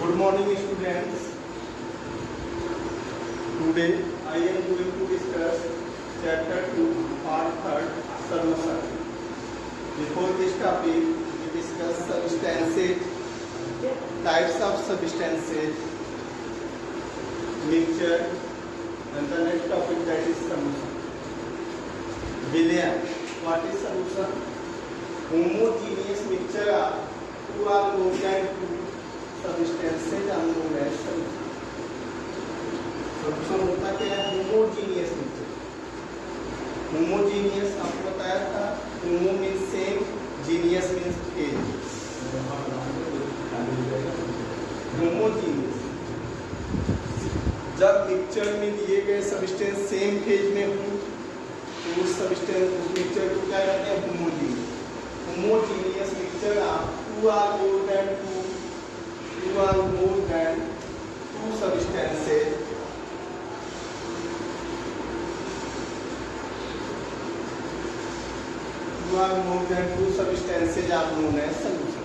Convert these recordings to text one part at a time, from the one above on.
Good morning, students. Today I am going to discuss chapter 2, part 3, solution. Before this topic, we discuss substances, types of substances, mixture, and the next topic, that is solution. William, what is solution? Homogeneous mixture of two or more than two substances are known as solution. Solution होता क्या है? Homogeneous mixture. Homogeneous आपको बताया था. होमो means same, genius means phase. Homogeneous जब mixture में दिए गए सब्सटेंस सेम फेज में हो तो उस सब्सटेंस उस मिक्सचर को क्या कहते हैं? Homogeneous. Homogeneous mixture of two or more than two substances more than two substances are known as solution.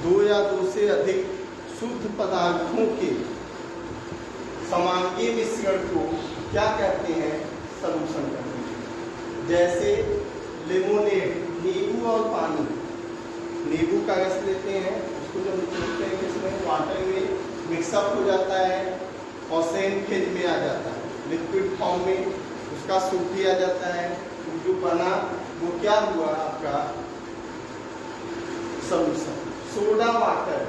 दो या दो से अधिक शुद्ध पदार्थों के समांगी मिश्रण को क्या कहते हैं? सॉल्यूशन कहते हैं. जैसे लेमोनेड, नींबू और पानी. नींबू का रस लेते हैं, उसको जब निचोड़ते हैं किसमें? वाटर में मिक्सअप हो जाता है और सेम फेज में आ जाता है. लिक्विड फॉर्म में उसका सूखी आ जाता है. जो बना वो क्या हुआ? आपका solution. Soda water,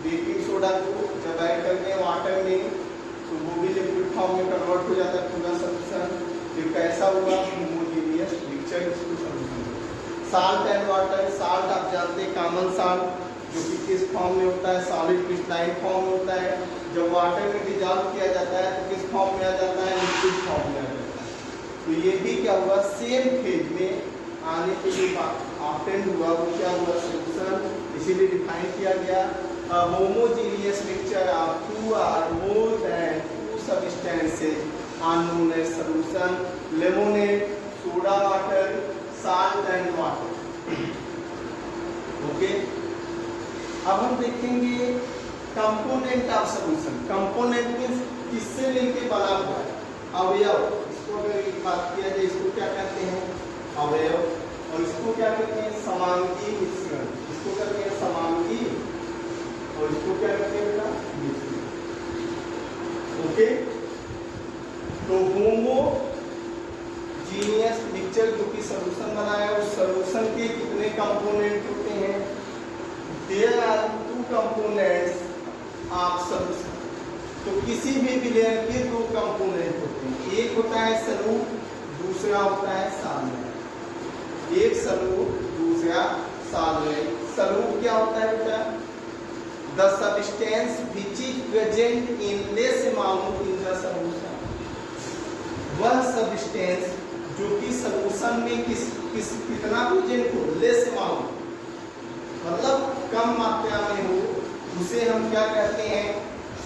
baking soda को जब ऐड करते हैं वाटर में तो वो भी लिक्विड फॉर्म में कन्वर्ट हो जाता है पूरा सॉल्यूशन. ये कैसा हुआ? Homogeneous mixture. इसको solution. Salt and water. Salt आप जानते हैं कॉमन साल्ट जो कि किस फॉर्म में होता है? सॉलिड क्रिस्टलाइन फॉर्म में होता है. जब वाटर में डिजॉल्व किया जाता है तो किस फॉर्म में आ जाता है? लिक्विड फॉर्म में आ जाता है. तो ये भी क्या हुआ? सेम फेज में आने के लिए ऑब्टेन हुआ. वो क्या हुआ? सॉल्यूशन. इसीलिए डिफाइन किया गया homogeneous mixture of two or more than two substances are known as solution. Lemonade, soda water, salt and water. Okay, अब हम देखेंगे component of solution. Component means किससे मिलकर बना हुआ है? अवयव. इसको अगर बात किया जाए इसको क्या कहते हैं? अवयव. और इसको क्या कहते हैं? समांगी मिश्रण. इसको कहते हैं समांगी और इसको क्या कहते हैं बेटा? मिश्रण. ओके, तो होमोजीनियस मिक्सचर जो कि सॉल्यूशन बनाया उस सॉल्यूशन के कितने कंपोनेंट होते हैं? There are two components of solution. तो किसी भी विलयन के दो कंपोनेंट होते हैं. एक होता है सॉल्यूट, दूसरा होता है सॉल्वेंट. एक सॉल्यूट, दूसरा सॉल्वेंट. सॉल्यूट क्या होता है बेटा? The substance which is present in less amount in the solution. वह सब्सटेंस जो कि सॉल्यूशन में कितना प्रेजेंट हो? लेस अमाउंट, मतलब कम मात्रा में हो, उसे हम क्या कहते हैं?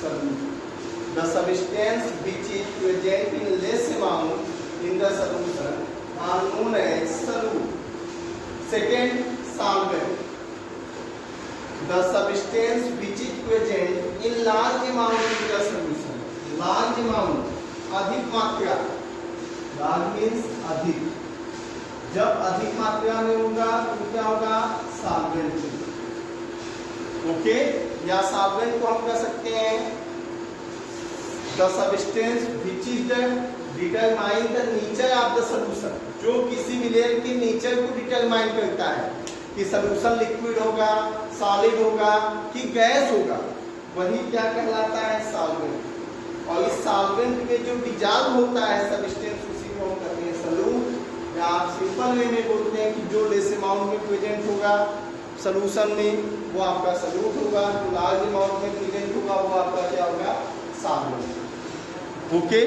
Solute. The substance which is present in less amount in the solution are known as solute. Second, solvent. The substance which is present in large amount in the solution. Large amount, अधिक मात्रा. Large means अधिक. जब अधिक मात्रा में होगा तो क्या होगा? solvent. ओके, या solvent को हम कह सकते हैं the substance which is the determine the nature of the solution. जो किसी विलयन के नेचर को डिटरमाइन करता है कि सॉल्यूशन लिक्विड होगा, सॉलिड होगा कि गैस होगा, वही क्या कहलाता है? सॉल्वेंट. और इस सॉल्वेंट में जो डिजॉल्व होता है सब्सटेंस उसी को हम कहते हैं सॉल्यूट. या आप सिंपल वे में बोलते हैं कि जो लेस अमाउंट में प्रेजेंट होगा सॉल्यूशन में वो आपका सॉल्यूट होगा, जो लार्ज अमाउंट में प्रेजेंट होगा वो आपका क्या होगा? Solvent. Okay,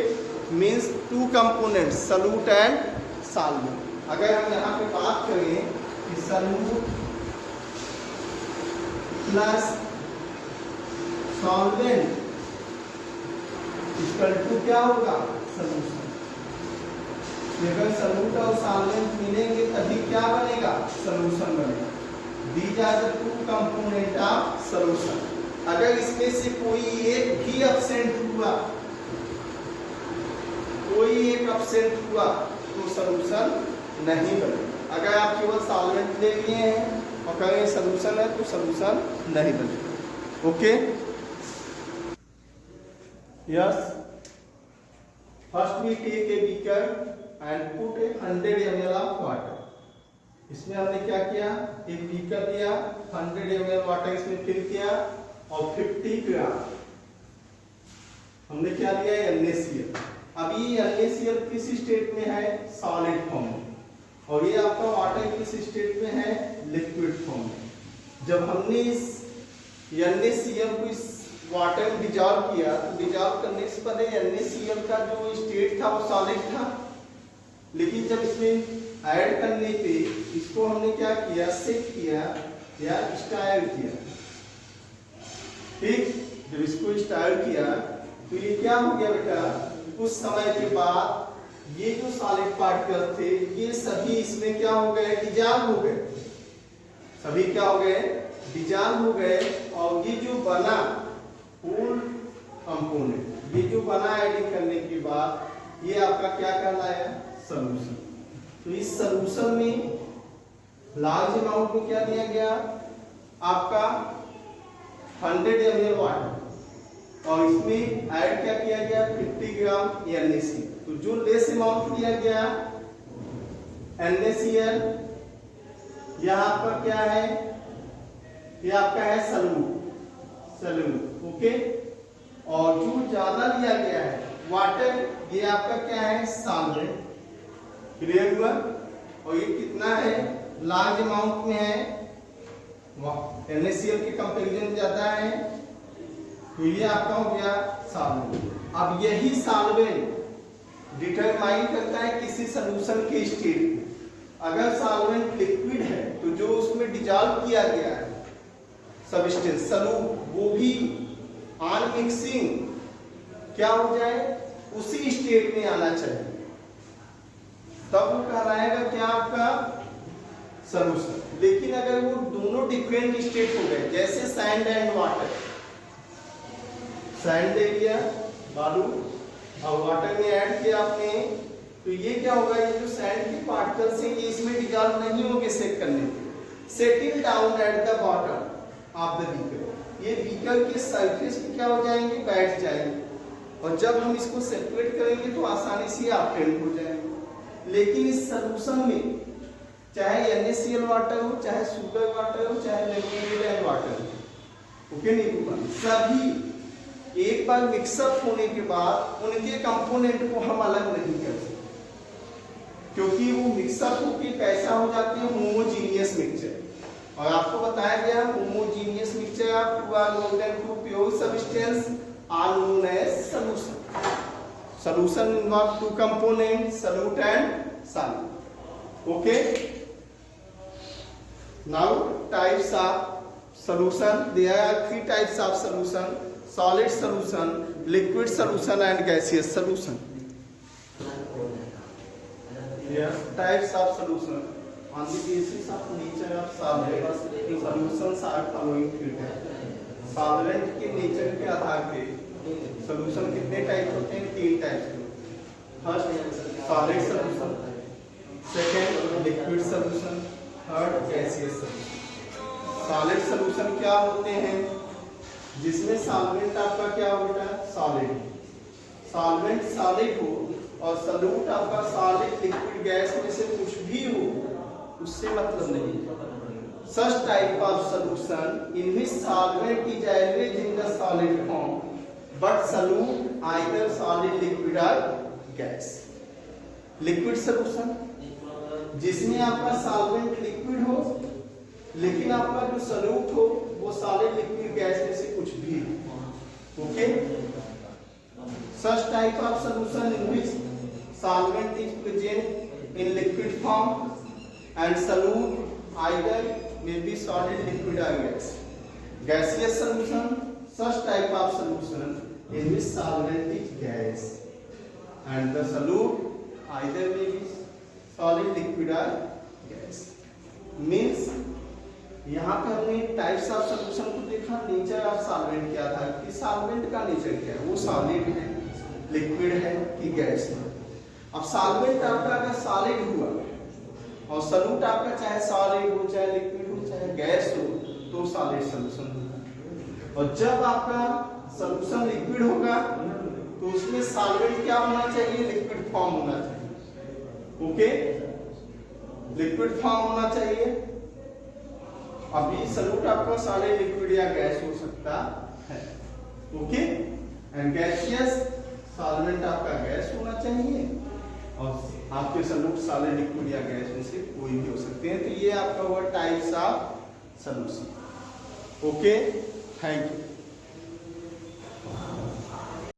means two components solute and solvent. अगर हम यहाँ पे बात करें कि solute plus solvent equal to क्या होगा? सॉल्यूशन. अगर सॉल्यूट और सॉल्वेंट मिलेंगे तभी क्या बनेगा? सॉल्यूशन बनेगा. These are the two component of solution. अगर इसमें से कोई एक भी एब्सेंट हुआ, कोई एक एब्सेंट हुआ तो सॉल्यूशन नहीं बनेगा। अगर आप केवल सॉल्वेंट ले लिए हैं और कहें सॉल्यूशन है तो सॉल्यूशन नहीं बनेगा। Okay, yes. First we take a beaker and put a 100 ml of water. इसमें हमने क्या किया, एक बीकर लिया, 100 ml वाटर इसमें फिल किया और 50 ग्राम हमने क्या लिया, NaCl। अब ये NaCl किस स्टेट में है, सॉलिड फॉर्म में, और ये आपका वाटर किस स्टेट में है, लिक्विड फॉर्म में। जब हमने इस NaCl को इस वाटर में डिजॉल्व किया, तो डिजॉल्व करने से पहले NaCl का जो स्टेट था वो सॉलिड था, लेकिन जब इसमें ऐड करने पे इसको हमने क्या किया, सेक किया या स्टाइल किया। ठीक, जब इसको स्टाइल किया तो ये क्या हो गया बेटा, कुछ समय के बाद ये जो सॉलिड पार्टिकल थे ये सभी इसमें क्या हो गए, डिजॉल्व हो गए। सभी क्या हो गए, डिजॉल्व हो गए। और ये जो बना पूर्ण कंपोनेंट, ये जो बना एडिंग करने के बाद ये आपका क्या कहलाया, सॉल्यूशन। तो इस सॉल्यूशन में लार्ज अमाउंट में क्या दिया गया, आपका 100 ml वाटर, और इसमें ऐड क्या किया गया, 50 ग्राम NaCl। तो जो लेस अमाउंट दिया गया NaCl, यहाँ पर क्या है, ये आपका है सॉल्यूट, ओके। और जो ज्यादा लिया गया है वाटर, ये आपका क्या है, सॉल्वेंट। क्लियर हुआ। और ये कितना है, लार्ज अमाउंट में है, NaCl के कंपैरिजन ज्यादा है, तो ये आपका हो गया सॉल्वेंट। अब यही सॉल्वेंट डिटरमाइन करता है किसी सॉल्यूशन के स्टेट में। अगर सॉल्वेंट लिक्विड है तो जो उसमें डिजॉल्व किया गया है सब्सटेंस सॉल्यूट, वो भी ऑन मिक्सिंग क्या हो जाए, उसी स्टेट में आना चाहिए, तब वो कहलाएगा क्या, आपका सॉल्यूशन। लेकिन अगर वो दोनों डिफरेंट स्टेट हो गए, जैसे सैंड एंड वाटर, सैंड ले लिया, बालू, और वाटर में ऐड किया आपने, तो ये क्या होगा, ये जो सैंड की पार्टिकल्स हैं ये इसमें डिजॉल्व नहीं होंगे सेट करने पे, settle down at the bottom of the beaker. ये बीकर के सरफेस पे क्या हो जाएंगे, बैठ जाएंगे, और जब हम इसको सेपरेट करेंगे तो आसानी से ऑब्टेन हो जाएंगे। लेकिन इस सॉल्यूशन में चाहे NaCl वाटर हो, चाहे शुगर वाटर हो, चाहे लेमोनियल वाटर हो, ओके नहीं, सभी एक बार मिक्सअप होने के बाद उनके कंपोनेंट को हम अलग नहीं कर सकते, क्योंकि वो मिक्सअप होके कैसा हो जाते हैं, होमोजीनियस मिक्सचर। और आपको बताया गया homogeneous mixture of two or more than two pure substance are known as solution. Solution involve two component, solute and solvent. Okay, now types of solution, there are 3 types of solution: solid solution, liquid solution and gaseous solution. Yes, types of solution. On the basis of nature of solvent, solutions are following treated. Solvent के nature के आधार पे solution कितने type होते हैं, 3 type के। First solid solution, second liquid solution, third gaseous solution. Solid solution क्या होते हैं, जिसमें सॉल्वेंट आपका क्या हो बेटा, सॉलिड, सॉल्वेंट सॉलिड हो, और सॉल्यूट आपका सॉलिड लिक्विड गैस में से कुछ भी हो, उससे मतलब नहीं। सच type of solution in which solvent is always in the solid form but solute either solid liquid और गैस। लिक्विड सॉल्यूशन जिसमें आपका सॉल्वेंट लिक्विड हो, लेकिन आपका जो सॉल्यूट हो वो सॉलिड लिक्विड गैस में से कुछ भी हो, okay. Such type of solution in which solvent is present in liquid form and solute either may be solid liquid और gas. Gaseous solution, such type of solution in which solvent is gas and the solute either may be solid liquid or gas। means यहाँ पे हमने types of solution को देखा, nature of solvent क्या था कि solvent का नेचर क्या है, वो सॉलिड है, लिक्विड है कि गैस है। अब सॉल्वेंट आपका अगर सॉलिड हुआ और सॉल्यूट आपका चाहे सॉलिड हो, चाहे लिक्विड हो, चाहे गैस हो, तो सॉलिड सॉल्यूशन होगा। और जब आपका सॉल्यूशन लिक्विड होगा तो उसमें सॉल्वेंट क्या होना चाहिए, लिक्विड फॉर्म होना चाहिए। ओके, लिक्विड फॉर्म होना चाहिए। अभी सॉल्यूट आपका सॉलिड, लिक्विड या गैस हो सकता है। ओके, एंड गैसियस सॉल्वेंट आपका गैस होना चाहिए और आपके सॉल्यूट सॉलिड, लिक्विड या गैस में से कोई भी हो सकते हैं। तो ये आपका हुआ types of solution. Okay, thank you.